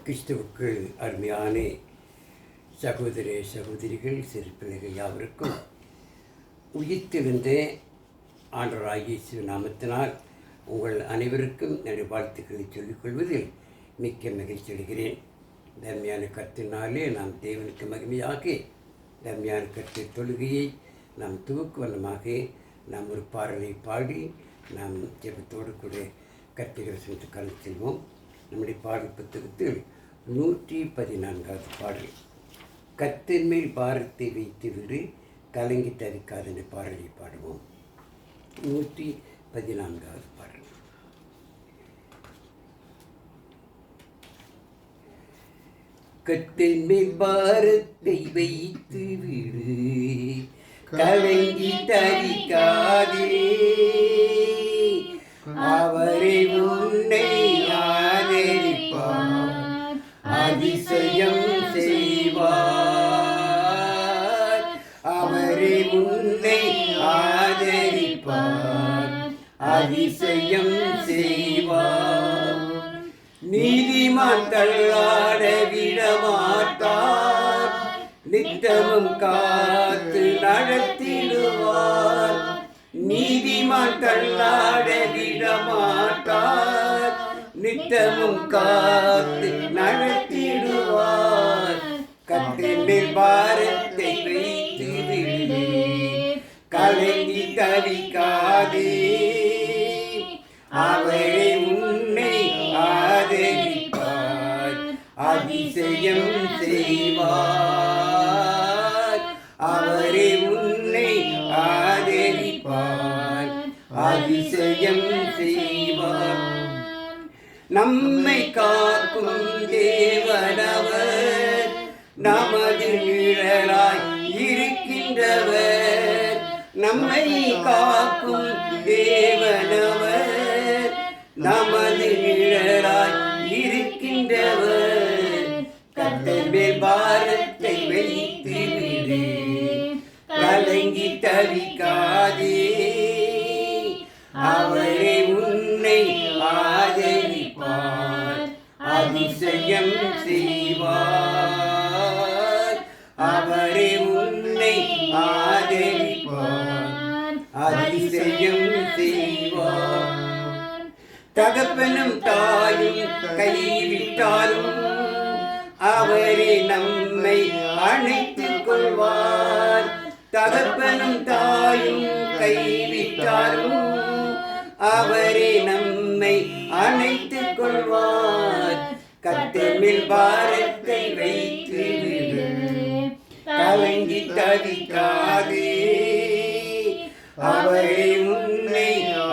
கிறிஸ்துவுக்குள் அருமையான சகோதர சகோதரிகள் சிறு பிள்ளைகள் யாவருக்கும் உயிர்த்தெழுந்த ஆண்டவராகிய இயேசு நாமத்தினால் உங்கள் அனைவருக்கும் என்னுடைய வாழ்த்துக்களை சொல்லிக்கொள்வதில் மிக்க மகிழ்ச்சி அடைகிறேன். தர்மையான கருத்தினாலே நாம் தேவனுக்கு மகிமையாக தர்மையான கருத்து தொழுகையை நாம் துவக்கு வண்ணமாக நாம் ஒரு பாடலை பாடி நாம் ஜெபத்தோடு கூட கர்த்தரை சென்று கலந்து செல்வோம். நம்முடைய பாடல் புத்தகத்தில் 114வது பாடல், கர்த்தர் மேல் பாரத்தை வைத்து விடு கலங்கி தவிக்காத என்ற பாடலை பாடுவோம். 114வது பாடல். கர்த்தர் மேல் பாரத்தை வைத்து விடு கலங்கி தவிக்காதே, அவரை உன்னை ஆதரிப்பார், அதிசயம் செய்வார். அவரை உன்னை ஆதரிப்பார், அதிசயம் செய்வார். நீதிமான் தள்ளாட விடமாட்டார், நித்தமும் காத்து நடத்திடுவார். நீதிமான் தள்ளாட விடமாட்டார், நித்தமும் காத்து நடத்திடுவார். கர்த்தர் மேல் பாரத்தை வைத்து விடு கலங்கி தவிக்காதே, அவரை உன்னை ஆதரிப்பார், அதிசயம் செய்வார். அவரை உன்னை ஆதரிப்பார், அதிசயம் செய்வார். நம்மை காக்கும் தேவனவர், நமது நிழலாய் இருக்கின்றவர். நம்மை காக்கும் தேவனவர், நமது நிழலாய் இருக்கின்றவர். கர்த்தர் மேல் பாரத்தை வைத்து விடு கலங்கி தவிக்காதே, அவரை உன்னை ஆதரிப்பார், அதிசயம் செய்வார். அவரை உன்னை ஆதரிப்பார், அதிசயம் செய்வார். தகப்பனும் தாயும் கைவிட்டாலும் அவரே நம்மை அணைத்துக் கொள்வார். தகப்பனும் தாயும் கைவிட்டாலும் அவரே நம்மை அணைத்துக் கொள்வார். கர்த்தர் மேல் பாரத்தை வைத்து விடு கலங்கி தவிக்காதே, அவரை உன்னை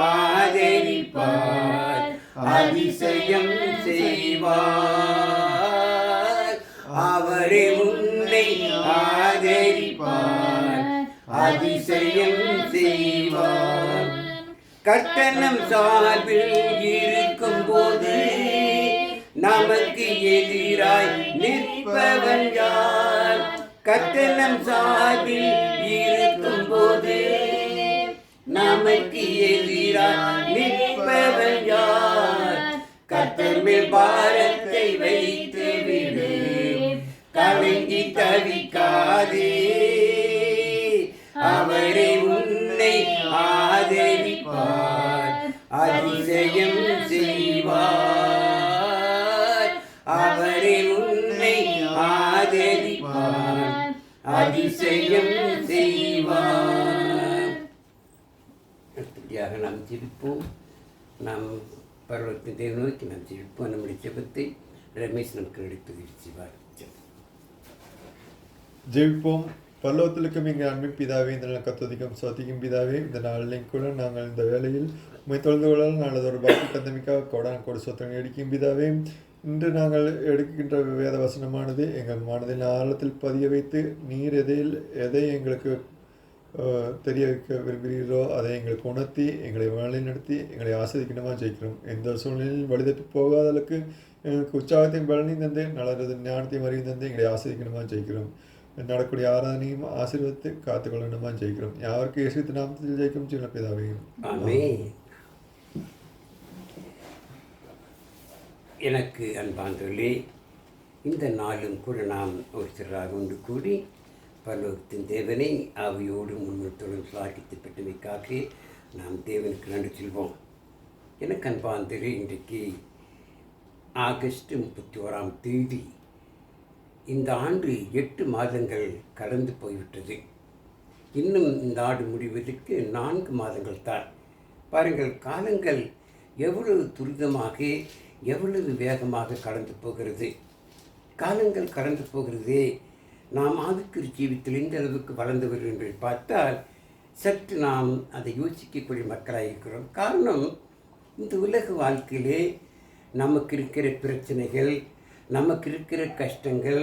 ஆதரிப்பார், அதிசயம் செய்வார். அவரை உன்னை ஆதரிப்பார், அதிசயம் செய்வார். கர்த்தனம் சார்பில் இருக்கும் போது நமக்கு எதிராய் நிற்பவன் யார்? கர்த்தனம் சார்பில் இருக்கும் போது நமக்கு எதிராய் நிற்பவன் யார்? கர்த்தர் மேல் பாரத்தை வைத்து விடு கலங்கி தவிக்காதே, அவரை உன்னை ஆதரிப்பார், அதிசயம் செய்வார். அவரை உன்னை ஆதரிப்பார், அதிசயம் செய்வார். அடுத்தபடியாக நாம் ஜெபிப்போம். நாம் பரலோகத்தின் தேவனை நோக்கி நாம் ஜெபிப்போம். நம்முடைய ஜெபத்தை ரமேஷ் நமக்கு எடுத்து செய்வார். ஜெபிப்போம். பரலோகத்திற்கும் எங்கள் அன்பின் பிதாவே, இந்த நாள் கத்தோதிக்கும் சோதிக்கும் பிதாவே, இந்த நாளில் கூட நாங்கள் இந்த வேளையில் உண்மை தொழுது கொள்ளால் நாங்கள் ஒரு பாக்கி தந்தமிக்காக கோடான கோடு சொத்தங்கள் எடுக்கும் பிதாவே. இன்று நாங்கள் எடுக்கின்ற வேத வசனமானது எங்கள் மனதின் ஆழத்தில் பதிய வைத்து நீர் எதை எங்களுக்கு தெரிய வைக்க விரும்புகிறீரோ அதை எங்களுக்கு உணர்த்தி எங்களை வழி நடத்தி எங்களை ஆஸ்வதிக்கணுமா ஜெயிக்கிறோம். எந்த சூழ்நிலையில் வழிதப்பி போகாதளவுக்கு எங்களுக்கு உற்சாகத்தையும் பலனையும் தந்து நல்லது ஞானத்தையும் அறிவு தந்து எங்களை ஆஸ்வதிக்கணுமா ஜெயிக்கிறோம். நடக்கூடிய ஆராதனையும் ஆசீர்வதித்து காத்துக்கொள்ளணுமா ஜெயிக்கிறோம். யாருக்கு இயேசு நாமத்தில் ஜெயிக்கும் சின்ன பிதாவே. எனக்கு அன்பாந்தோர்களே, இந்த நாளும் கூட நாம் ஒரு சிலராக ஒன்று கூடி பரலோகத்தின் தேவனை ஆவியோடு முன்னிறுத்தலும் சாகித்து பெற்றமைக்காக நாம் தேவனுக்கு நன்றி சொல்வோம். எனக்கு அன்பாந்தரே, இன்றைக்கு ஆகஸ்ட் 31ஆம் தேதி. இந்த ஆண்டு 8 மாதங்கள் கடந்து போய்விட்டது. இன்னும் இந்த ஆண்டு முடிவதற்கு 4 மாதங்கள் தான். பாருங்கள், காலங்கள் எவ்வளவு துரிதமாக எவ்வளவு வேகமாக கடந்து போகிறது. காலங்கள் கடந்து போகிறதே. நாம் ஆவிக்குரிய ஜீவித்தில் எந்த அளவுக்கு வளர்ந்து வருகிறோம் என்று பார்த்தால் சற்று நாம் அதை யோசிக்கக்கூடிய மக்களாக இருக்கிறோம். காரணம், இந்த உலக வாழ்க்கையிலே நமக்கு இருக்கிற பிரச்சனைகள், நமக்கு இருக்கிற கஷ்டங்கள்,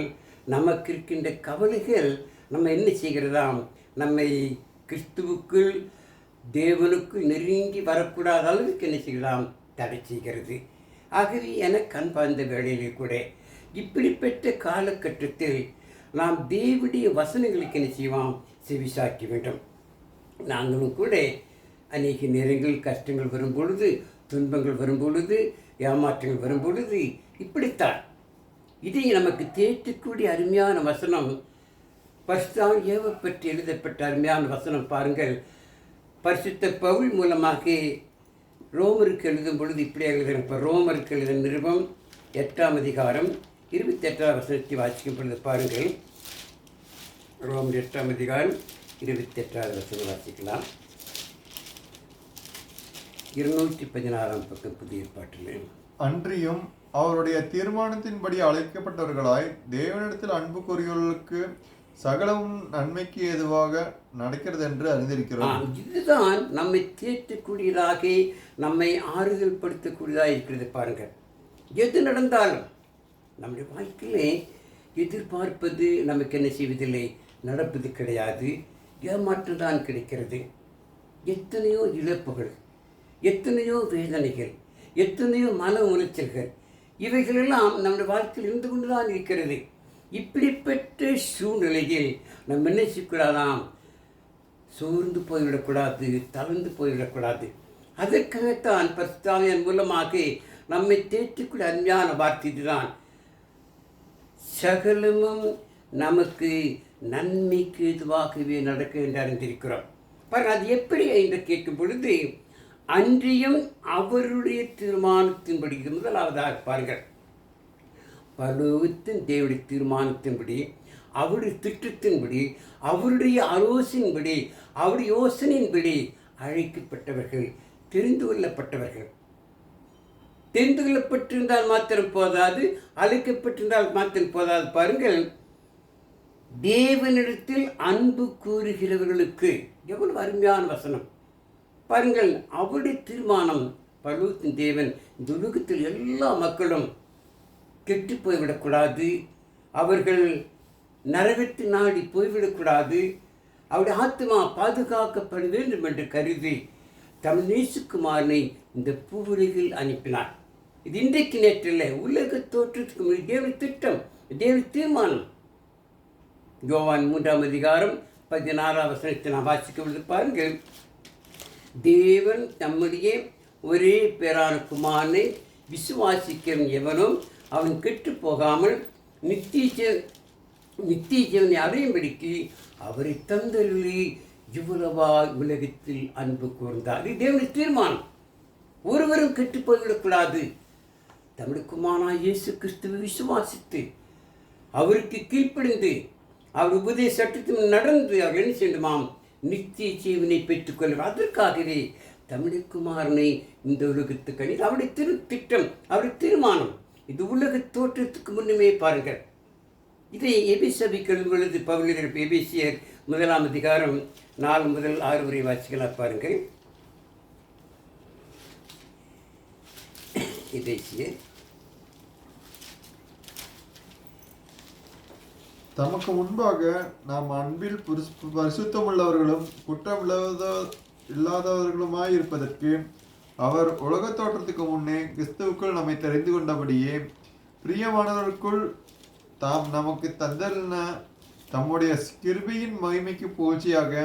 நமக்கு இருக்கின்ற கவலைகள் நம்ம என்ன செய்கிறதாம், நம்மை கிறிஸ்துவுக்குள் தேவனுக்குள் நெருங்கி வரக்கூடாத அளவுக்கு என்ன செய்யலாம், தடை செய்கிறது. ஆகவே எனக்கு அன்பார்ந்த வேளையிலே கூட இப்படிப்பட்ட காலகட்டத்தில் நாம் தேவனுடைய வசனங்களுக்கு என்ன செய்வோம், செவிசாக்க வேண்டும். நாங்களும் கூட அநேக நேரங்கள் கஷ்டங்கள் வரும் பொழுது, துன்பங்கள் வரும் பொழுது, ஏமாற்றங்கள் வரும் பொழுது இப்படித்தான். இதை நமக்கு தேற்றக்கூடிய அருமையான வசனம், பரிசுத்த ஏவ பற்றி எழுதப்பட்ட அருமையான வசனம் பாருங்கள். பரிசுத்த பவுல் மூலமாக ரோமருக்கு எழுதும் பொழுது இப்படி எழுதுகிறேன். இப்போ ரோமருக்கு எழுதும் நிருபம் 8ஆம் அதிகாரம் 28ஆம் வசனத்தை வாசிக்கும் பொழுது பாருங்கள். ரோமர் 8ஆம் அதிகாரம் 28ஆவது வசனம் வாசிக்கலாம். 216ஆம் பக்கம் புதிய ஏற்பாட்டில். அன்றியும் அவருடைய தீர்மானத்தின்படி அழைக்கப்பட்டவர்களாய் தேவனிடத்தில் அன்பு கூறியவர்களுக்கு சகலமும் நன்மைக்கு ஏதுவாக நடக்கிறது என்று அறிந்திருக்கிறோம். இதுதான் நம்மை தேற்றக்கூடியதாக, நம்மை ஆறுதல் படுத்தக்கூடியதாக இருக்கிறது. பாருங்கள், எது நடந்தாலும் நம்முடைய வாழ்க்கையிலே எதிர்பார்ப்பது நமக்கு என்ன செய்வதில்லை, நடப்பது கிடையாது. ஏமாற்றம் தான் கிடைக்கிறது. எத்தனையோ இழப்புகள், எத்தனையோ வேதனைகள், எத்தனையோ மன உளைச்சல்கள், இவைகளெல்லாம் நம்முடைய வாழ்க்கையில் இருந்து கொண்டு தான் இருக்கிறது. இப்படிப்பட்ட சூழ்நிலையில் நம்ம என்ன செய்யக்கூடாதாம், சோர்ந்து போய்விடக்கூடாது, தளர்ந்து போய்விடக்கூடாது. அதற்காகத்தான் பரிசுத்தாவியின் மூலமாக நம்மை தேற்றக்கூடிய அருமையான வார்த்தை இதுதான். சகலமும் நமக்கு நன்மைக்கு எதுவாகவே நடக்க என்று அறிந்திருக்கிறோம். பாருங்கள், அது எப்படி என்று கேட்கும் பொழுது, அன்றியும் அவருடைய தீர்மானத்தின்படி, இது முதலாவதாக பாருங்கள், பரலோகத்தின் தேவனுடைய தீர்மானத்தின்படி, அவருடைய திட்டத்தின்படி, அவருடைய ஆலோசனையின்படி, அவருடைய யோசனையின்படி அழைக்கப்பட்டவர்கள், தெரிந்து கொள்ளப்பட்டவர்கள். தெரிந்து கொள்ளப்பட்டிருந்தால் மாத்திரம் போதாது, அழைக்கப்பட்டிருந்தால் மாத்திரம் போதாது. பாருங்கள், தேவனிடத்தில் அன்பு கூறுகிறவர்களுக்கு, எவ்வளவு அருமையான வசனம் பாருங்கள். அவருடைய தீர்மானம், பரலோகத்தின் தேவன் இந்த உலகத்தில் எல்லா மக்களும் கெட்டு போய்விடக்கூடாது, அவர்கள் நரகத்தை நாடி போய்விடக்கூடாது, அவருடைய ஆத்மா பாதுகாக்கப்பட வேண்டும் என்று கருதி தம் நேசுக்குமாரனை இந்த பூவுலகில் அனுப்பினார். இது இன்றைக்கு நேற்றில்லை, உலக தோற்றத்துக்கு முன்னாடி தேவனுடைய திட்டம், தேவனுடைய தீர்மானம். யோவான் 3ஆம் அதிகாரம் 16ஆம் வசனத்தை நான் வாசிக்க பாருங்கள். தேவன் தம்முடைய ஒரே பேரான குமாரனை விசுவாசிக்கும் எவனும் அவன் கெட்டு போகாமல் நித்திய ஜீவனை அடையும்படிக்கு அவரை தந்தருளி இவ்வளவா உலகத்தில் அன்பு கூர்ந்தார். இது தேவனுடைய தீர்மானம். ஒருவரும் கெட்டு போய்விடக்கூடாது. தம்முடைய குமாரனாகிய இயேசு கிறிஸ்துவை விசுவாசித்து அவருக்கு கீழ்ப்படிந்து அவர் உபதேச சட்டத்தில் நடந்து அவர் என்ன செய்யணுமாம், நித்திய ஜீவனை பெற்றுக்கொள்வார். அதற்காகவே தம்முடைய குமாரனை இந்த உலகத்துக்கு அணி, அவருடைய திட்டம், அவருடைய தீர்மானம். இது உலக தோற்றத்துக்கு முன்னுமே பாருங்கள். இதை எபிசபிக்கும் பொழுது பவுலர் எபேசியர் 1ஆம் அதிகாரம் 4 முதல் 6 வரை வாசிக்கலாம். பாருங்கள். எபேசியர். தமக்கு முன்பாக நாம் அன்பில் பரிசுத்தமுள்ளவர்களும் குற்றம் இல்லாதவர்களுமாய் இருப்பதற்கு அவர் உலக தோற்றத்துக்கு முன்னே கிறிஸ்துவுக்குள் நம்மை தெரிந்து கொண்டபடியே பிரியமானவர்களுக்குள் தாம் நமக்கு தந்தன தம்முடைய கிருபையின் மகிமைக்கு புகழ்ச்சியாக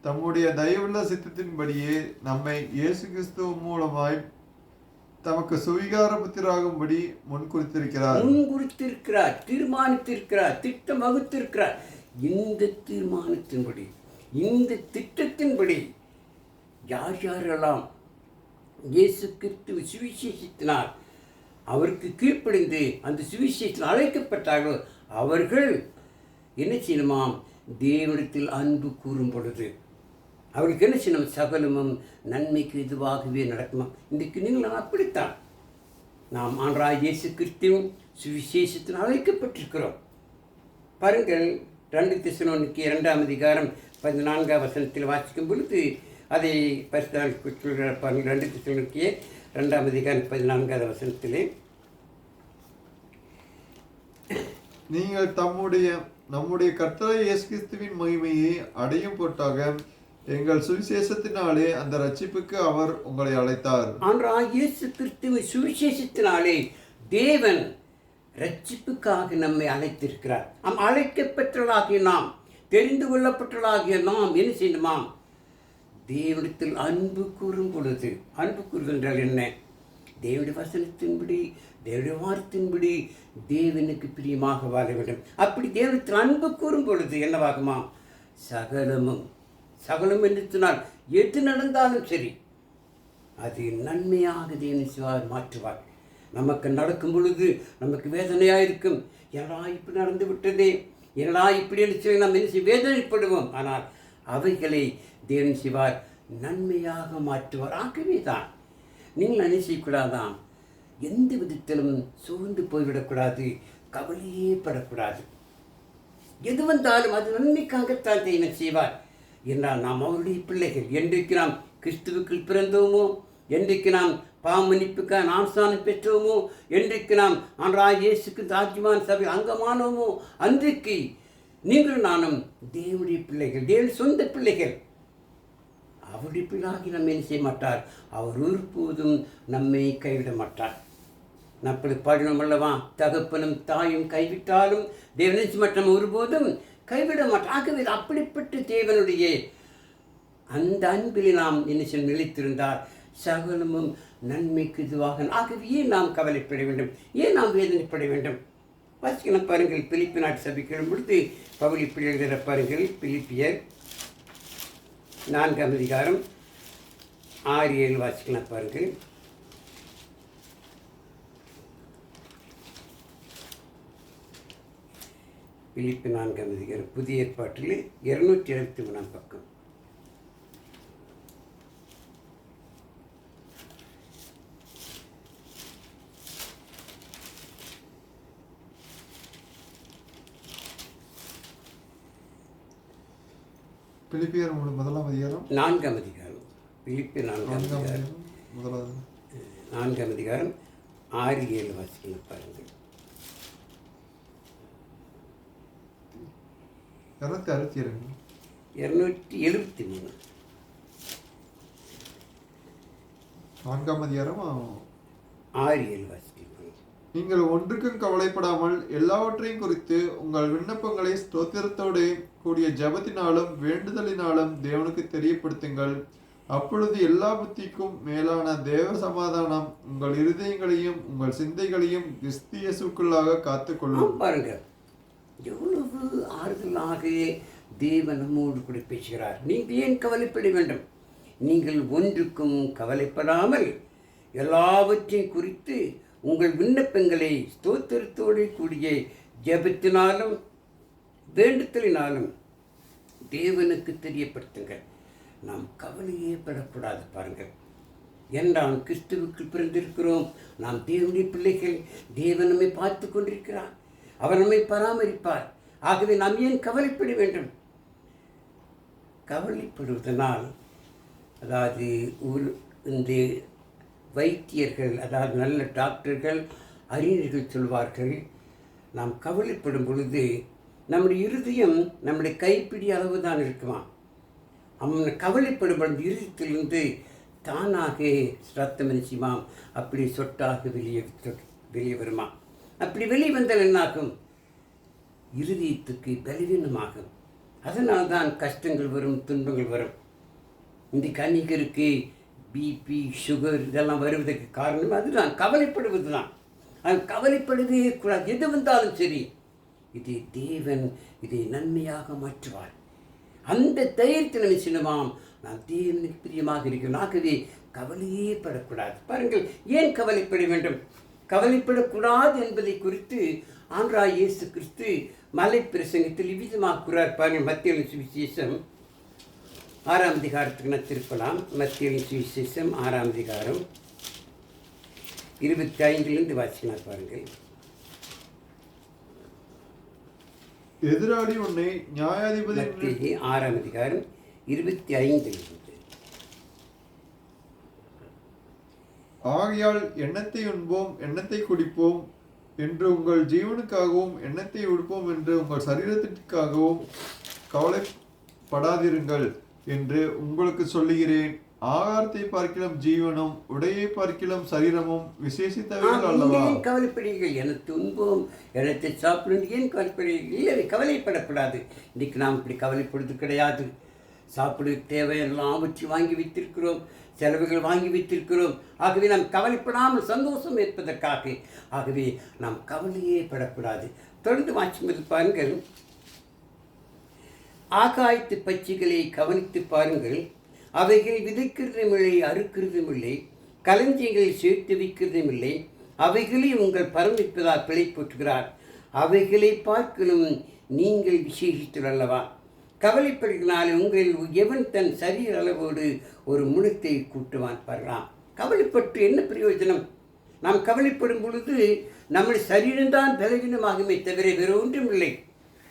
தம்முடைய தயவுள்ள சித்தத்தின்படியே நம்மை இயேசு கிறிஸ்துவ மூலமாய் தமக்கு சுவீகார புத்திராகும்படி முன்குறித்திருக்கிறார். முன்குறித்திருக்கிறார், தீர்மானித்திருக்கிறார், திட்டம் வகுத்திருக்கிறார். இந்த தீர்மானத்தின்படி, இந்த திட்டத்தின்படி யார் யாரெல்லாம் இயேசு கிறிஸ்து சுவிசேஷத்தினால் அவருக்கு கீழ்ப்படிந்து அந்த சுவிசேஷத்தில் அழைக்கப்பட்டார்களோ அவர்கள் என்ன செய்யணுமாம்? தேவனிடத்தில் அன்பு கூறும் பொழுது அவர்களுக்கு என்ன செய்யணும்? சகலமும் நன்மைக்கு இதுவாகவே நடக்குமா? இன்றைக்கு நீங்கள் அப்படித்தான். நாம் ஆண்டவராகிய இயேசு கிறிஸ்துவின் சுவிசேஷத்தில் அழைக்கப்பட்டிருக்கிறோம். பாருங்கள், 2 தெசலோனிக்கேயர் 2ஆம் அதிகாரம் 14ஆம் வசனத்தில் வாசிக்கும் பொழுது அதை சொல்கிறார். பாருங்கள், 2 தெசலோனிக்கேயர் 2ஆம் அதிகாரம் 14ஆம் வசனத்திலே, நீங்கள் நம்முடைய கர்த்தராகிய இயேசு கிறிஸ்துவின் மகிமையை அடையும் பொருட்டாக எங்கள் சுவிசேஷத்தினாலே அந்த ரட்சிப்புக்கு அவர் உங்களை அழைத்தார். ஆண்டவராகிய இயேசு கிறிஸ்துவின் சுவிசேஷத்தினாலே தேவன் ரட்சிப்புக்காக நம்மை அழைத்திருக்கிறார். அழைக்கப்பட்டவர்களாகிய நாம், தெரிந்து கொள்ளப்பட்டவர்களாகிய நாம் என்ன செய்யணுமாம்? தேவனிடத்தில் அன்பு கூறும் பொழுது, அன்பு கூறுகின்றால் என்ன? தேவனுடைய வசனத்தின்படி, தேவனுடைய வார்த்தையின்படி தேவனுக்கு பிரியமாக வாழ வேண்டும். அப்படி தேவனிடத்தில் அன்பு கூறும் பொழுது என்னவாகுமா? சகலமும் என்று சொன்னால் எது நடந்தாலும் சரி அது நன்மையாக தேவன் சிவார் மாற்றுவார். நமக்கு நடக்கும் பொழுது நமக்கு வேதனையாக இருக்கும். என்னடா இப்படி நடந்து விட்டதே, என்னடா இப்படி என்று சொல்லி நாம் என்ன வேதனைப்படுவோம். ஆனால் அவைகளை தேவன் சிவார் நன்மையாக மாற்றுவார். ஆகவே தான் நீங்கள் என்ன செய்யக்கூடாதான்? எந்த விதத்திலும் சோர்ந்து போய்விடக்கூடாது, கவலையே படக்கூடாது. எது வந்தாலும் அது நன்மைக்காகத்தான் தேவன் செய்வார் என்றால் நாம் அவருடைய பிள்ளைகள். என்றைக்கு நாம் கிறிஸ்துவுக்குள் பிறந்தோமோ, என்றைக்கு நாம் பாவமன்னிப்புக்காக ஞானஸ்நானம் பெற்றோமோ, என்றைக்கு நாம் ஆண்டவராகிய இயேசுக்கு ராஜ்யமான சபை அங்கமானோமோ, அன்றைக்கு நீங்கள் நானும் தேவனுடைய பிள்ளைகள், தேவனுடைய சொந்த பிள்ளைகள். அவருடைய பிள்ளாகி நம்ம என்ன செய்ய மாட்டார்? அவர் ஒருபோதும் நம்மை கைவிட மாட்டார். அப்படி பாடினோம் அல்லவா? தகப்பனும் தாயும் கைவிட்டாலும் தேவனை மட்டும் ஒருபோதும் கைவிட மாட்டார். ஆகவே அப்படிப்பட்ட தேவனுடைய அந்த அன்பில் நாம் என்ன செய்ய நிலைத்திருந்தால் சகலமும் நன்மைக்கு இதுவாக. ஆகவே ஏன் நாம் கவலைப்பட வேண்டும்? ஏன் நாம் வேதனைப்பட வேண்டும்? வாசிக்கலாம் பாருங்கள். பிலிப்பி நாட்டு சபைக்கு பொழுது பவுல் இப்படி எழுதுகிற பாருங்கள். பிலிப்பியர் 4ஆம் அதிகாரம் 6-7 வாசிக்கலாம் பாருங்கள். பிலிப்பி 4ஆம் அதிகாரம் புதிய ஏற்பாட்டில் 273ஆம் பக்கம். பிலிப்பியர் 1ஆம் அதிகாரம் 4ஆம் அதிகாரம் பிலிப்பி 4ஆம் அதிகாரம் 4ஆம் அதிகாரம் 6-7 வாசிக்கலாம் பாருங்கள். 273 4ஆம் அதிகாரம் 6-7 வாசிக்கலாம். நீங்கள் ஒன்றுக்கும் கவலைப்படாமல் எல்லாவற்றையும் குறித்து உங்கள் விண்ணப்பங்களை ஸ்தோத்திரத்தோடு கூடிய ஜெபத்தினாலும் வேண்டுதலினாலும் தேவனுக்கு தெரியப்படுத்துங்கள். அப்பொழுது எல்லா புத்திக்கும் மேலான தேவ சமாதானம் உங்கள் இருதயங்களையும் உங்கள் சிந்தைகளையும் கிறிஸ்து இயேசுக்குள்ளாக காத்துக்கொள்ளும். பாருங்க, எவ்வளவு ஆறுதலாக தேவன் நம்மோடு கூட பேசுகிறார். நீங்கள் ஏன் கவலைப்பட வேண்டும்? நீங்கள் ஒன்றுக்கும் கவலைப்படாமல் எல்லாவற்றையும் குறித்து உங்கள் விண்ணப்பங்களை ஸ்தோத்திரத்தோடு கூடிய ஜெபத்தினாலும் வேண்டுதலினாலும் தேவனுக்கு தெரியப்படுத்துங்கள். நாம் கவலையே படக்கூடாது. பாருங்கள், என்றால் கிறிஸ்துவுக்கு பிறந்திருக்கிறோம், நாம் தேவனுடைய பிள்ளைகள். தேவன் நம்மை பார்த்து கொண்டிருக்கிறார், அவர் நம்மை பராமரிப்பார். ஆகவே நாம் ஏன் கவலைப்பட வேண்டும்? கவலைப்படுவதனால் அதாவது இந்த வைத்தியர்கள், அதாவது நல்ல டாக்டர்கள், அறிஞர்கள் சொல்வார்கள், நாம் கவலைப்படும் பொழுது நம்முடைய இருதயம் நம்முடைய கைப்பிடி அளவு தான் இருக்குமா. அவன் கவலைப்படும் பொழுது இருதயத்திலிருந்து தானாக ரத்தம் நிச்சயமாம் அப்படி சொட்டாக வெளியே வருமா. அப்படி வெளியே வந்தால் என்னாகும்? இருதயத்துக்கு பலவீனமாகும். அதனால்தான் கஷ்டங்கள் வரும், துன்பங்கள் வரும். இந்த அநேகருக்கு பிபி, சுகர் இதெல்லாம் வருவதற்கு காரணம் அதுதான், கவலைப்படுவது தான். அது கவலைப்படுவதே கூடாது. எது வந்தாலும் சரி, இது தேவன் இதை நன்மையாக மாற்றுவார். அந்த தைரியத்தில் என்ன செய்யணுமாம், நான் தேவனுக்கு பிரியமாக இருக்கிறேன். ஆகவே கவலையே படக்கூடாது. பாருங்கள், ஏன் கவலைப்பட வேண்டும்? கவலைப்படக்கூடாது என்பதை குறித்து ஆண்டவராகிய இயேசு கிறிஸ்து மலை பிரசங்கத்தில் இவ்விதமாக கூறார். பாருங்கள், மத்தேயு சுவிசேஷம் 6ஆம் அதிகாரத்துக்கு நான் திருப்பலாம். மத்தேயு சுவிசேஷம் 6ஆம் அதிகாரம் 25 வாசிக்கலாம். பாருங்கள், எதிராளி உன்னை நியாயாதிபதி 6ஆம் அதிகாரம் 25 ஆகையால் எண்ணத்தை உண்போம் எண்ணத்தை குடிப்போம் என்று உங்கள் ஜீவனுக்காகவும் எண்ணத்தை உடுப்போம் என்று உங்கள் சரீரத்திற்காகவும் கவலைப்படாதிருங்கள் என்று உங்களுக்கு சொல்லுகிறேன். ஆகாரத்தை பார்க்கிலும் ஜீவனும் உடையை பார்க்கிலும் சரீரமும் விசேஷித்தவைகள் அல்லவா? கவலைப்படுகிறீர்கள், எனக்கு துன்பம் எனக்கு சாப்பிடும், ஏன் கவலைப்படுகிறீர்கள்? இல்லை, கவலைப்படக்கூடாது. இன்றைக்கு நாம் இப்படி கவலைப்படுவது கிடையாது. சாப்பிட தேவையெல்லாம் வச்சு வாங்கி வைத்திருக்கிறோம், செலவுகள் வாங்கி வைத்திருக்கிறோம். ஆகவே நாம் கவலைப்படாமல் சந்தோஷம் ஏற்பதற்காக, ஆகவே நாம் கவலையே படக்கூடாது. தொடர்ந்து வாசிப்பது பாருங்கள், ஆகாயத்து பட்சிகளை கவனித்து பாருங்கள், அவைகள் விதைக்கிறதும் இல்லை, அறுக்கிறதும் இல்லை, களஞ்சியங்களில் சேர்த்து வைக்கிறதும் இல்லை, அவைகளை உங்கள் பரமிப்பதால் பிழை போற்றுகிறார். அவைகளை பார்க்கலும் நீங்கள் விசேஷித்தல் அல்லவா? கவலைப்படுகிறனாலே உங்களில் எவன் தன் சரீர அளவோடு ஒரு முனத்தை கூட்டுவான்? பாருலாம், கவலைப்பட்டு என்ன பிரயோஜனம்? நாம் கவலைப்படும் பொழுது நம்ம சரீரம்தான் பலவீனமாகுமே தவிர வேறு ஒன்றும் இல்லை.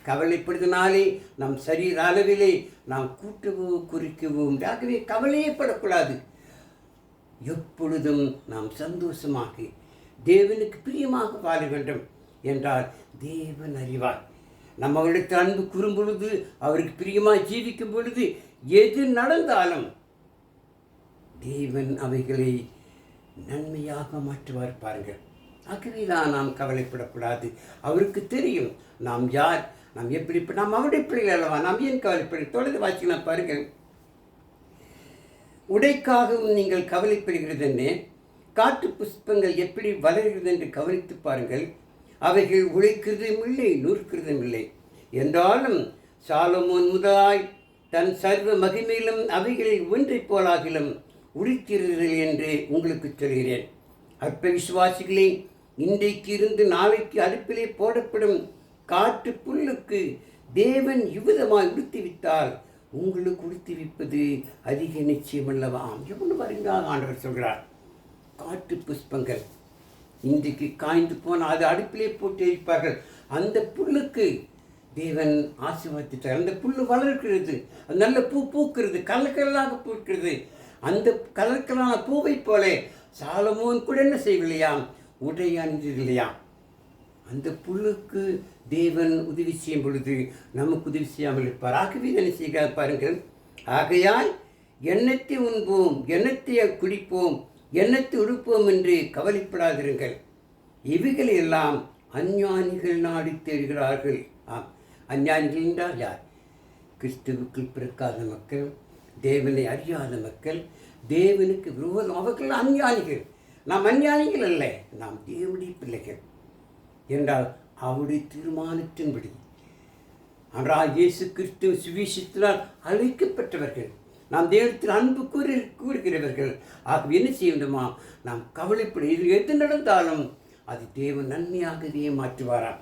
கவலைப்படுவதனாலே நம் சரீர அளவிலே நாம் கூட்டவோ குறிக்கவோ. ஆகவே கவலையே படக்கூடாது. எப்பொழுதும் நாம் சந்தோஷமாக தேவனுக்கு பிரியமாக வாழ வேண்டும் என்றால் தேவன் அறிவார். நம்ம அவரிடத்தில் அன்பு கூறும் பொழுது, அவருக்கு பிரியமாக ஜீவிக்கும் பொழுது, எது நடந்தாலும் தேவன் அவைகளை நன்மையாக மாற்றுவார். பாருங்கள், ஆகவே தான் நாம் கவலைப்படக்கூடாது. அவருக்கு தெரியும் நாம் யார், நாம் எப்படி, நாம் அவருடைய பிள்ளைகள் அல்லவா, நாம் ஏன் கவலைப்பட? தொடர்ந்து வாசிக்கலாம். பாருங்கள், உடைக்காகவும் நீங்கள் கவலைப்படுகிறது என்ன? காட்டு புஷ்பங்கள் எப்படி வளர்கிறது என்று கவனித்து பாருங்கள். அவைகள் உழைக்கிறதும் இல்லை, நூற்கிறதும் இல்லை. என்றாலும் சாலமோன் முதலாய் தன் சர்வ மகிமையிலும் அவைகளில் ஒன்றை போலாகிலும் உழைக்கிறீர்கள் என்று உங்களுக்கு சொல்கிறேன். அற்ப விசுவாசிகளே, இன்றைக்கு இருந்து நாளைக்கு அடுப்பிலே போடப்படும் காட்டு புல்லுக்கு தேவன் இவ்விதமாய் உடுத்திவிட்டால் உங்களுக்கு உடுத்திவிப்பது அதிக நிச்சயம் அல்லவாம். எவ்வளவு வருங்காக ஆண்டவர் சொல்கிறார். காட்டு புஷ்பங்கள் இன்றைக்கு காய்ந்து போனால் அது அடுப்பிலே போட்டு எரிப்பார்கள். அந்த புல்லுக்கு தேவன் ஆசீர்வதித்தார். அந்த புல் வளர்க்கிறது, அது நல்ல பூ பூக்கிறது, கலக்கலாக பூக்கிறது. அந்த கலக்கலான பூவை போல சாலமோன் கூட என்ன செய்யலையாம், உடை அணிந்ததில்லையாம். அந்த புல்லுக்கு தேவன் உதவி செய்யும் பொழுது நமக்கு உதவி செய்யாமல் இருப்பார். ஆகவே என்ன செய்கிறார் பாருங்கள். ஆகையால் எண்ணத்தை உண்போம், எண்ணத்தை குடிப்போம், எண்ணத்தை உடுப்போம் என்று கவலைப்படாதிருங்கள். இவைகள் எல்லாம் அஞ்ஞானிகள் நாடி தேடுகிறார்கள். அஞ்ஞானிகள் என்றால் யார்? கிறிஸ்துவுக்குள் பிறக்காத மக்கள், தேவனை அறியாத மக்கள், தேவனுக்கு விரோதம். அவர்கள் அஞ்ஞானிகள். நாம் அஞ்ஞானிகள் அல்ல, நாம் தேவனுடைய பிள்ளைகள் என்றால் அவருடைய தீர்மானத்தின்படி ஆனால் இயேசு கிறிஸ்து சுவிசேஷத்தினால் அழைக்கப்பட்டவர்கள், நாம் தேவத்தில் அன்பு கூறுகிறவர்கள். ஆகவே என்ன செய்ய வேண்டுமா, நாம் கவலைப்பட, இது எது நடந்தாலும் அது தேவன் நன்மையாகவே மாற்றுவாராம்.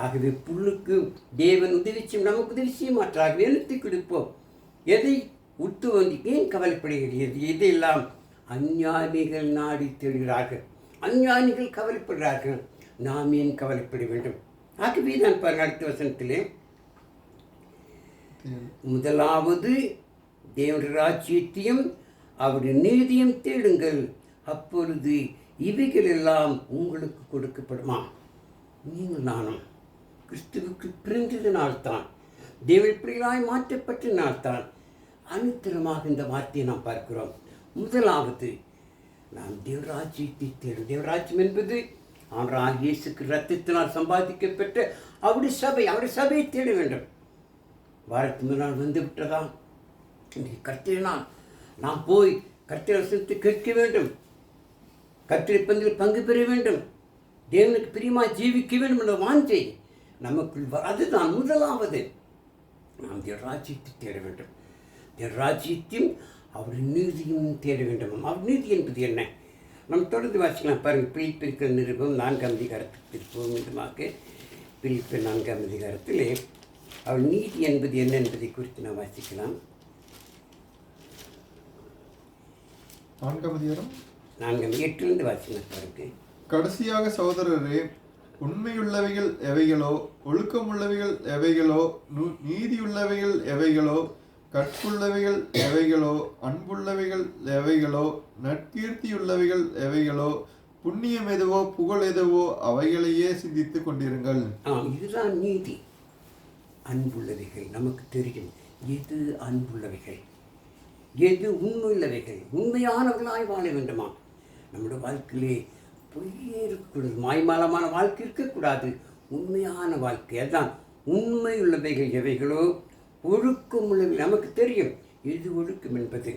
ஆகவே புல்லுக்கு தேவன் உதவி செய்யும், நமக்கு உதவி செய்ய மாற்றாக எழுத்து கொடுப்போம். எதை உத்து வந்து ஏன் கவலைப்படுகிறது? இதையெல்லாம் அஞ்ஞானிகள் நாடி தேடுகிறார்கள். அஞ்ஞானிகள் கவலைப்படுகிறார்கள். நாம் ஏன் கவலைப்பட வேண்டும்? ஆகவே தான் பாருங்கள், அடுத்த வசனத்திலே முதலாவது தேவனுடைய ராஜ்யத்தையும் அவருடைய நீதியும் தேடுங்கள், அப்பொழுது இவைகள் எல்லாம் உங்களுக்கு கொடுக்கப்படுமா. நீங்கள் நானும் கிறிஸ்துவுக்கு பிறந்ததினால்தான், தேவ பிள்ளைகளாய் மாற்றப்பட்டதினால்தான் அனுத்தரமாக இந்த வார்த்தையை நாம் பார்க்கிறோம். முதலாவது நாம் தேவராஜ்யத்தை தேடும். தேவராஜ்யம் என்பது ஆண்டவராகிய இயேசுக்கு ரத்தத்தினால் சம்பாதிக்கப்பட்ட அவருடைய சபை. அவருடைய சபையை தேட வேண்டும். வாரத்து முதல் நாள் வந்து விட்டதா, இன்றைக்கு கர்த்தரினால் நாம் போய் கர்த்தருடைய வசனத்தை கேட்க வேண்டும், கர்த்தருடைய பந்தில் பங்கு பெற வேண்டும், தேவனுக்கு பிரியமாக ஜீவிக்க வேண்டும் என்ற வாஞ்சை நமக்குள் அதுதான் முதலாவது. நாம் தேவ ராஜ்யத்தை தேட வேண்டும், தேவ ராஜ்யத்தையும் அவருடைய நீதியும் தேட வேண்டும். அவர் நீதி என்பது என்ன? நம்ம தொடர்ந்து வாசிக்கலாம் பாருங்கள். பிலிப்பியர் நிருபம் 4ஆம் அதிகாரத்துக்கு திருப்பவும் மீண்டுமாக பிலிப்பியர் 4ஆம் அதிகாரத்திலே அவர் நீதி என்பது என்ன என்பதை குறித்து நாம் வாசிக்கலாம். 4ஆம் அதிகாரம் 4:8 வாசிக்கலாம் பாருங்கள். கடைசியாக சகோதரரே, உண்மையுள்ளவைகள் எவைகளோ, ஒழுக்கமுள்ளவைகள் எவைகளோ, நீதியுள்ளவைகள் எவைகளோ, கற்புள்ளவைகள் எவைகளோ, அன்புள்ளவைகள் எவைகளோ, நற்கீர்த்தியுள்ளவைகள் எவைகளோ, புண்ணியம் எதுவோ புகழ் எதுவோ அவைகளையே சிந்தித்துக் கொண்டிருங்கள். இதுதான் நீதி. அன்புள்ளவைகள் நமக்கு தெரியும். எது அன்புள்ளவைகள், எது உண்மையுள்ளவைகள், உண்மையானவர்களாய் வாழ வேண்டுமா? நம்முடைய வாழ்க்கையிலே பொய்யே இருக்கக்கூடாது, மாய்மாலமான வாழ்க்கை இருக்கக்கூடாது, உண்மையான வாழ்க்கை. அதுதான் உண்மை உள்ளவைகள் எவைகளோ, ஒழுக்கம் உள்ளவைகள். நமக்கு தெரியும் எது ஒழுக்கம் என்பது.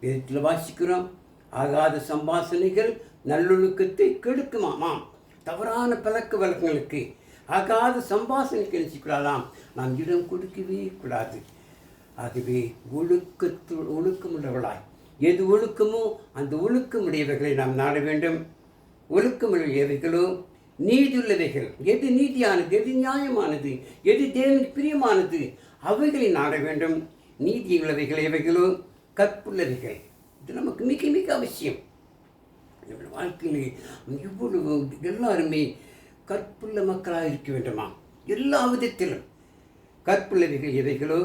வேதத்தில் வாசிக்கிறோம், ஆகாத சம்பாஷணைகள் நல்லொழுக்கத்தை கெடுக்குமாம். தவறான பழக்க வழக்கங்களுக்கு, ஆகாத சம்பாஷணைக்கு நினைச்சிக்கூடாதாம் நாம் இடம் கொடுக்கவே கூடாது. ஆகவே ஒழுக்கமுள்ளவர்களாய் எது ஒழுக்கமோ அந்த ஒழுக்கமுடையவைகளை நாம் நாட வேண்டும். ஒழுக்கமுடையவைகளோ நீதியுள்ளவைகள், எது நீதியானது, எது நியாயமானது, எது தேவனுக்கு பிரியமானது, அவைகளை நாட வேண்டும். நீதியுள்ளவைகள் எவைகளோ கற்புள்ளவைகள். இது நமக்கு மிக மிக அவசியம். நம்முடைய வாழ்க்கையிலே இவ்வளவு எல்லாருமே கற்புள்ள மக்களாக இருக்க வேண்டுமா? எல்லா விதத்திலும் கற்புள்ளவைகள் எவைகளோ,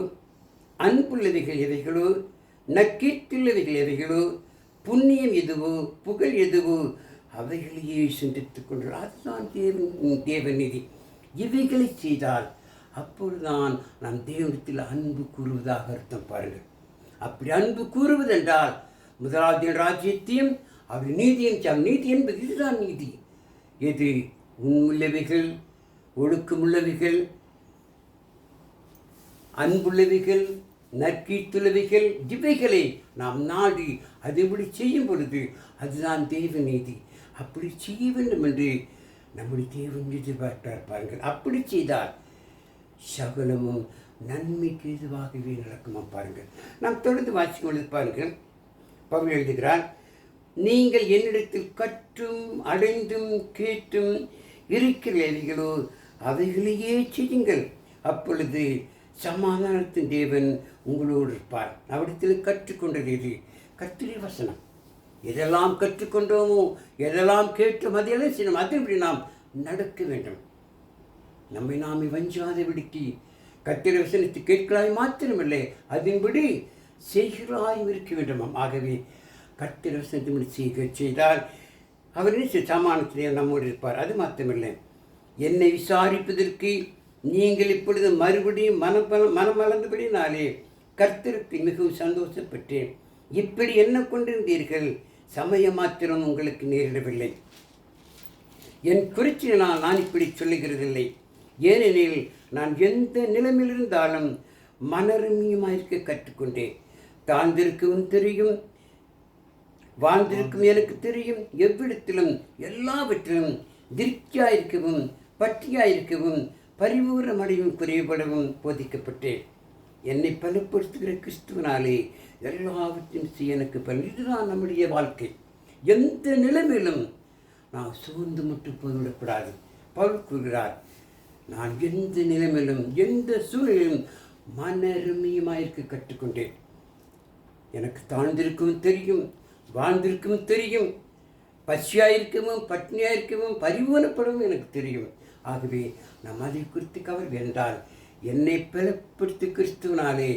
அன்புள்ளவைகள் எவைகளோ, நற்கீர்த்தியுள்ளவைகள் எவைகளோ, புண்ணியம் எதுவோ புகழ் எதுவோ அவைகளையே சிந்தித்துக் கொண்டு, அதுதான் தேவநீதி. இவைகளை செய்தால் அப்பொழுதுதான் நாம் தேவனிடத்தில் அன்பு கூறுவதாக அர்த்தம். பாருங்கள், அப்படி அன்பு கூறுவதென்றால் முதலாவது ராஜ்யத்தையும் அவர் நீதியும். நீதி என்பது இதுதான் நீதி. எது உண்மையுள்ளவைகள், ஒழுக்கமுள்ளவைகள், அன்புள்ளவைகள், நற்கீர்த்துள்ளவைகள், இவைகளை நாம் நாடி அதுபடி செய்யும் பொழுது அதுதான் தெய்வ நீதி. அப்படி செய்ய வேண்டும் என்று நம்முடைய தேவன் எதிர்பார்த்தார். பாருங்கள், அப்படி செய்தால் சகலமும் நன்மைக்கு எதுவாகவே நடக்குமா? பாருங்கள், நாம் தொடர்ந்து வாசிக்கும் பொழுது பாருங்கள், பவுல் எழுதுகிறார், நீங்கள் என்னிடத்தில் கற்றும் அடைந்தும் கேட்டும் இருக்கிறீர்களோ அவைகளையே செய்யுங்கள், அப்பொழுது சமாதானத்தின் தேவன் உங்களோடு இருப்பார். அவரிடத்தில் கற்றுக்கொண்டது எது? கர்த்தருடைய வசனம். எதெல்லாம் கற்றுக்கொண்டோமோ, எதெல்லாம் கேட்டோம், அதையெல்லாம் செய்யணும். அதன்படி நாம் நடக்க வேண்டும். நம்மை நாமே வஞ்சாதபடிக்கு கர்த்தருடைய வசனத்தை கேட்கலாய் மாத்திரமில்லை, அதன்படி செய்கிறாயும் இருக்க வேண்டுமாம். ஆகவே கர்த்தருடைய வசனத்தை செய்தால் அவர் சமாதானத்திலே நம்மோடு இருப்பார். அது மாத்திரமில்லை, என்னை விசாரிப்பதற்கு நீங்கள் இப்பொழுது மறுபடியும் மனமளந்தபடினாலே கர்த்தருக்கு மிகவும் சந்தோஷப்பட்டேன். இப்படி என்ன கொண்டிருந்தீர்கள், சமய மாத்திரம் உங்களுக்கு நேரிடவில்லை. என் குறிச்சினால் நான் இப்படி சொல்லுகிறதில்லை. ஏனெனில் நான் எந்த நிலைமையிலிருந்தாலும் மனரமியமாயிருக்க கற்றுக்கொண்டேன். தாழ்ந்திருக்கவும் தெரியும், வாழ்ந்திருக்கும் எனக்கு தெரியும். எவ்விடத்திலும் எல்லாவற்றிலும் திருப்தியாயிருக்கவும் பற்றியாயிருக்கவும் பரிபூர்ணமடையும் குறைபடவும் போதிக்கப்பட்டேன். என்னை பலப்படுத்துகிற கிறிஸ்துவனாலே எல்லாவற்றையும் செய்ய எனக்கு இதுதான் நம்முடைய வாழ்க்கை. எந்த நிலைமையிலும் நான் சோர்ந்து மட்டும் போய்விடக்கூடாது. பவுல் கூறுகிறார், நான் எந்த நிலைமையிலும் எந்த சூழ்நிலையிலும் மனரமியமாயிருக்க கற்றுக்கொண்டேன். எனக்கு தாழ்ந்திருக்கவும் தெரியும், வாழ்ந்திருக்கவும் தெரியும், பசியாயிருக்கவும் பட்னியாயிருக்கவும் பரிபூர்ணப்படவும் எனக்கு தெரியும். ஆகவே நாம் அதை குறித்து கவலை என்றால் என்னை பலப்படுத்தி கிறிஸ்துவனாலே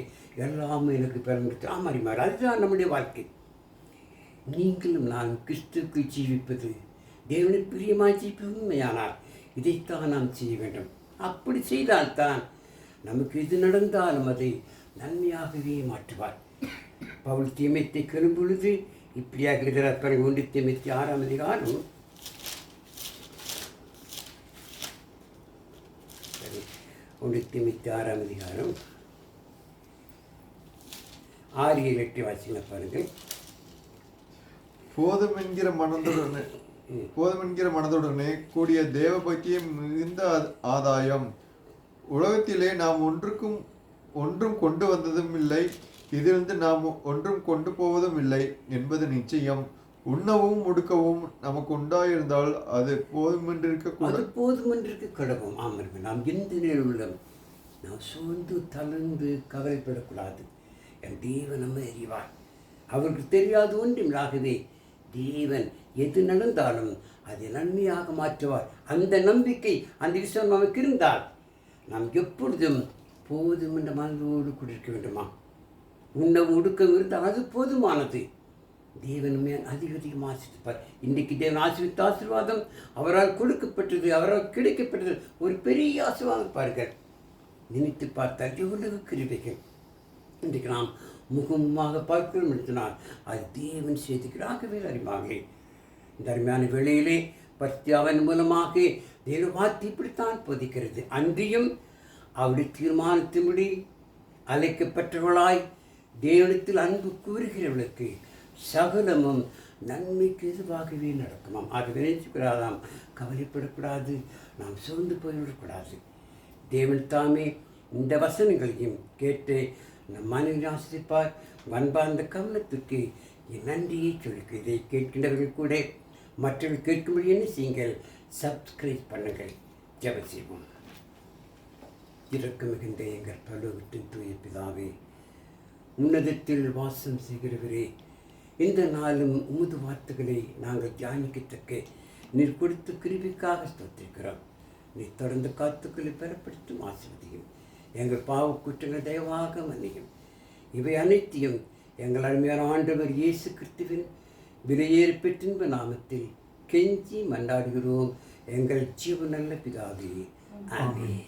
எல்லாமே எனக்கு பெறமுடித்து ஆமாறிமாறு. அதுதான் நம்முடைய வாழ்க்கை. நீங்களும் நான் கிறிஸ்துவுக்கு ஜீவிப்பது, தேவனை பிரியமாய் ஜீவிப்பது உண்மையானால் இதைத்தான் நாம் செய்ய வேண்டும். அப்படி செய்தால்தான் நமக்கு எது நடந்தாலும் அதை நன்மையாகவே மாற்றுவார். பவுல் தீமைத்தை கெடும் பொழுது இப்படியாக எழுதுகிறார். பிறகு 1 தீமோத்தேயு 6ஆம் அதிகாரம் 1 தீமோத்தேயு 6ஆம் அதிகாரம் 6-8 வாசிங்க பாருங்கள். போதும் என்கிற மனதுடனே கூடிய தேவ பக்தியம் மிகுந்த ஆதாயம். உலகத்திலே நாம் ஒன்றும் கொண்டு வந்ததும் இல்லை, இதிலிருந்து நாம் ஒன்றும் கொண்டு போவதும் இல்லை என்பது நிச்சயம். உண்ணவும் உடுக்கவும் நமக்கு உண்டாயிருந்தால் அது போதுமென்றிருக்க கடவும். ஆமாம், நாம் எந்த நிலையிலும் நாம் சோர்ந்து தளர்ந்து கவலைப்படக்கூடாது. என் தேவன் நம்ம அறிவார். அவருக்கு தெரியாது ஒன்றுமில்லாகவே தேவன் எது நடந்தாலும் அதை நன்மையாக மாற்றுவார். அந்த நம்பிக்கை, அந்த விஷயம் நமக்கு இருந்தால் நாம் எப்பொழுதும் போதும் என்ற மனதோடு கொண்டிருக்க வேண்டுமா? உண்ணவும் உடுக்கம் இருந்தால் அது போதுமானது. தேவனுமே அதிகம் ஆசிரிப்பார். இன்றைக்கு தேவன் ஆசிரித்த ஆசீர்வாதம் அவரால் கொடுக்கப்பட்டது, அவரால் கிடைக்கப்பட்டது ஒரு பெரிய ஆசீர்வாதம். பாருங்கள், நினைத்து பார்த்தால் எவ்வளவு கிருபைகள். இன்றைக்கு நாம் முகமாக பார்க்கிறோம் எடுத்தினால் அது தேவன் செய்திகளாகவே அறிவாங்களே. இந்த அருமையான வேளையிலே பத்தியாவின் மூலமாக தேவ வார்த்தை இப்படித்தான் போதிக்கிறது. அன்றியும் அவருடைய தீர்மானத்தின்படி அழைக்கப்பட்டவர்களாய் தேவனிடத்தில் அன்பு கூறுகிறவர்களுக்கு சகலமும் நன்மைக்கு எதுவாகவே நடக்குமாம். அது நினைச்சுக்கூடாதாம், கவலைப்படக்கூடாது, நாம் சோர்ந்து போய்விடக்கூடாது. தேவன் தாமே இந்த வசனங்களையும் கேட்டு நம் மனைவி ஆசிரிப்பார். அன்பார்ந்த கவனத்துக்கு என் நன்றியை சொல்லிக்கு. இதை கேட்கின்றவர்கள் கூட மற்றவர்கள் கேட்கும்படி என்ன செய்யுங்கள், சப்ஸ்கிரைப் பண்ணுங்கள். ஜெபம் செய்வோம். இரக்கம் மிகுந்த எங்கள் பரலோகத்தின் தூய பிதாவே, உன்னதத்தில் வாசம் செய்கிறவரே, இந்த நாளும் உமது வார்த்தைகளை நாங்கள் தியானிக்கத்தக்க நீர் கொடுத்த கிருபிக்காக ஸ்தோத்திரிக்கிறோம். நீ தொடர்ந்து காத்துக்களை பெறப்படுத்தும் ஆசீர்வதியும். எங்கள் பாவ குற்றங்கள் தயவாக மன்னியும். இவை அனைத்தையும் எங்கள் அருமையான ஆண்டவர் இயேசு கிறிஸ்துவின் விலையேறு பெற்றின்ப நாமத்தில் கெஞ்சி மன்றாடுகிறோம் எங்கள் ஜீவ நல்ல பிதாவே. ஆமென்.